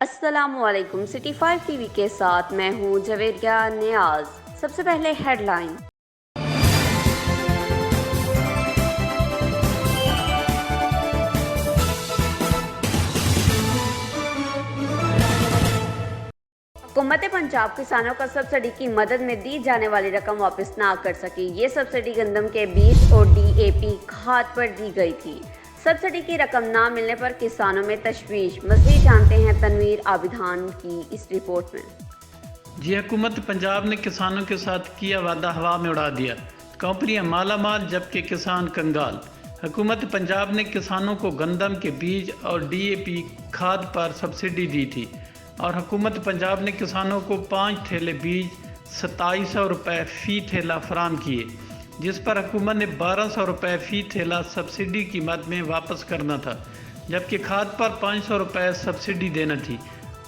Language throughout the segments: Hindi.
अस्सलामुअलैकुम। सिटी 5 टीवी के साथ मैं हूँ जवेरिया नियाज। सबसे पहले हेडलाइन। हुकूमत पंजाब किसानों को सब्सिडी की मदद में दी जाने वाली रकम वापस ना कर सकी। ये सब्सिडी गंदम के बीज और डीएपी खाद पर दी गई थी। सब्सिडी की रकम ना मिलने पर किसानों में तशवीश। मज़ीद जानते हैं तनवीर आबिदान की इस रिपोर्ट में। जी, हुकूमत पंजाब ने किसानों के साथ किया वादा हवा में उड़ा दिया। कंपनियां मालामाल जबकि किसान कंगाल। हुकूमत पंजाब ने किसानों को गंदम के बीज और डीएपी खाद पर सब्सिडी दी थी और हुकूमत पंजाब ने किसानों को 5 थैले बीज 2700 रुपये फ़ी थैला फराम किए, जिस पर हुकूमत ने 1200 रुपये फ़ी थैला सब्सिडी की मद में वापस करना था, जबकि खाद पर 500 रुपये सब्सिडी देना थी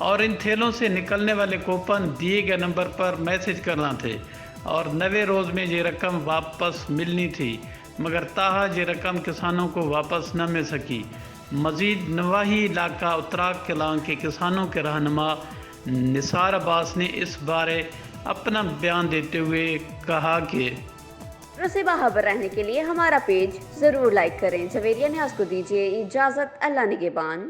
और इन थैलों से निकलने वाले कूपन दिए गए नंबर पर मैसेज करना थे और 90 रोज़ में ये रकम वापस मिलनी थी, मगर ताहा ये रकम किसानों को वापस न मिल सकी। मज़ीद नवाही इलाका उत्तराग कलां के किसानों के रहनुमा निसार अब्बास ने इस बारे अपना बयान देते हुए कहा कि से बाखबर रहने के लिए हमारा पेज ज़रूर लाइक करें। जवेरिया न्याज़ को दीजिए इजाज़त। अल्लाह निगहबान।